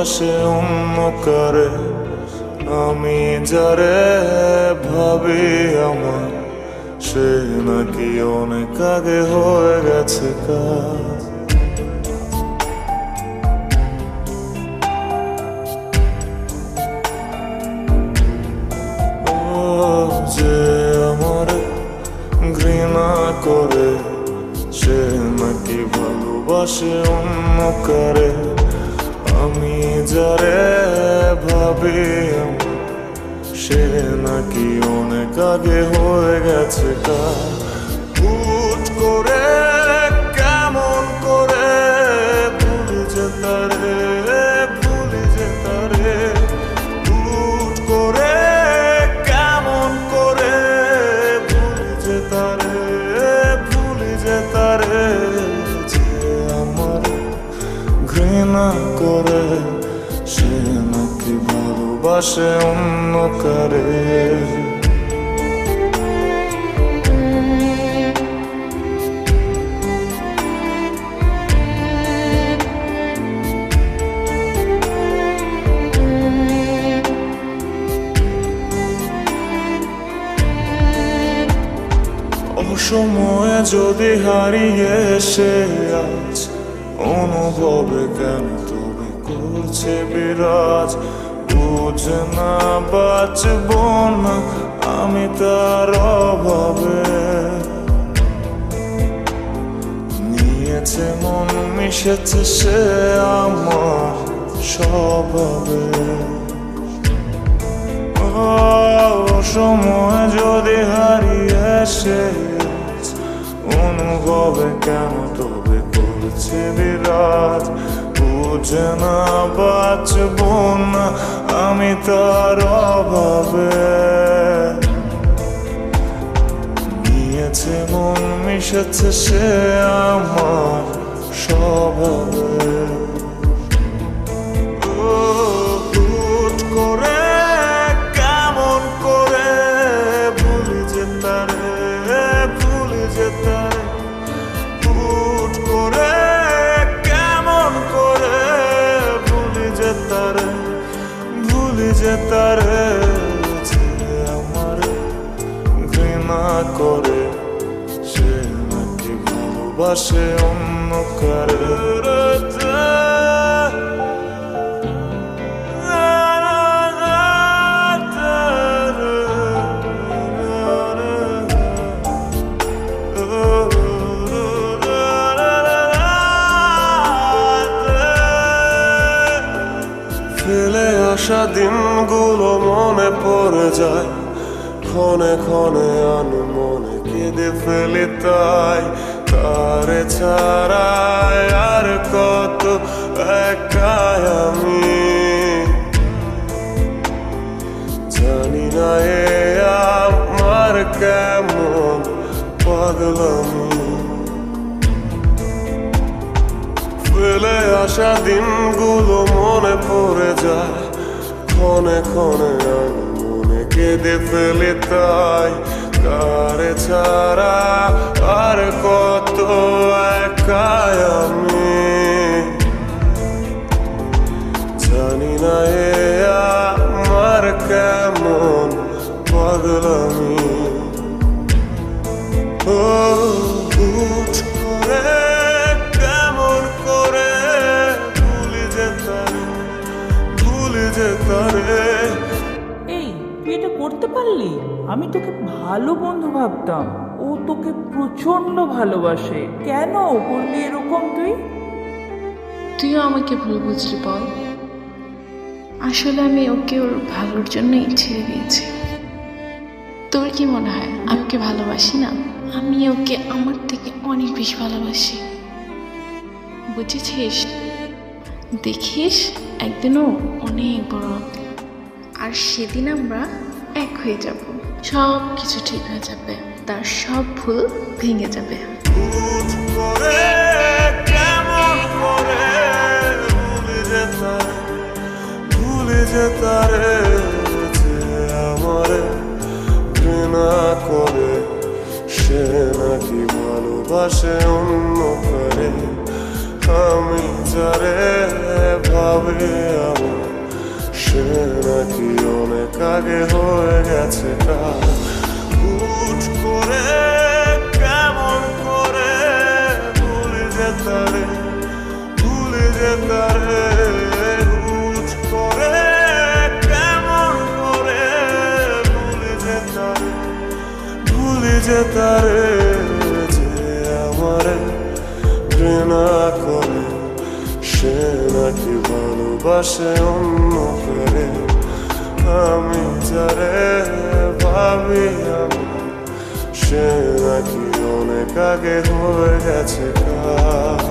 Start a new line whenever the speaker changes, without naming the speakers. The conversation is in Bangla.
ভালোবাসে অন্য কারে। আমি যারে ভাবি আমার, সে নাকি অনেক আগে হয়ে গেছে কার। যে আমার ঘৃণা করে, সে নাকি ভালোবাসে অন্য কারে। আমি যারে ভাবি সে নাকি অনেক আগে হয়ে গেছে কার। হুট করে কেমন করে ভুলে যেতারে, ভুলে যেতারে। হুট করে কেমন করে ভুলে যেতারে, ভুলে যেতারে। যে আমার ঘৃণা করে, সে নাকি ভালোবাসে অন্য কারে। অসময়ে যদি হারিয়ে সে আজ, অনুভবে কেন তবে করছে বিরাজ। বুঝে না বাঁচব না আমি তার অভাবে। নিয়েছে মন মিশেছে সে আমার স্বভাবে। সময় যদি হারিয়ে সে অনুভবে কেন তবে করছে বিরাজ। বুঝে না বাঁচব না আমি তার অভাবে। নিয়েছে মন মিশেছে সে আমার স্বভাবে। হুট করে কেমন করে ভুলে যেতারে, ভুলে যেতারে। হুট করে কেমন করে ভুলে যেতারে, ভুলে যেতারে। যে আমার ঘৃণা করে, সে নাকি ভালোবাসে অন্য কারে। ফেলে আসা দিনগুলো মনে পড়ে যায়, ক্ষণে ক্ষণে আনমনে কেঁদে ফেলি তাই। তারে ছাড়াই আর কত একাই আমি, জানি না এ আমার কেমন পাগলামি। ফেলে আসা দিনগুলো মনে পড়ে যায়, ক্ষণে ক্ষণে মনে কেঁদে ফেলে তাই। কারে ছাড়া আর কত একাই আমি, জানি না এ আমার কেমন পাগলামি। হুট করে কেমন করে ভুলে যেতারে, ভুলে যেতারে।
এই তুই এটা করতে পারলি? আমি তোকে ভালো বন্ধু ভাবতাম। ও তোকে প্রচন্ড ভালোবাসে, কেন করলি এরকম তুই?
তুইও আমাকে ভুল বুঝলি বল। আসলে আমি ওকে ওর ভালোর জন্যই ছেড়ে দিয়েছি। তোর কি মনে হয় আমি ওকে ভালোবাসি না? আমি ওকে আমার থেকে অনেক বেশি ভালোবাসি, বুঝেছিস? দেখিস একদিনও অনেক বড় হবে, আর সেদিন আমরা এক হয়ে যাব। সব কিছু ঠিক হয়ে যাবে, তার সব ভুল ভেঙে যাবে।
হুট করে কেমন করে ভুলে যেতারে, ভুলে যেতারে। যে আমারে ঘৃণা করে, সে নাকি ভালোবাসে অন্য কারে। আমি যারে ভাবে আমার সে নাকি অনেক আগে হয়ে গেছে কার। হুট করে কেমন করে ভুলে যেতারে, ভুলে যেতারে, হুট করে কেমন করে ভুলে যেতারে, ভুলে যেতারে, যে আমারে ঘৃণা করে সে নাকি ভালোবাসে অন্য করে। আমি যারে ভাবি আমার সে নাকি অনেক আগে হয়ে গেছে কার।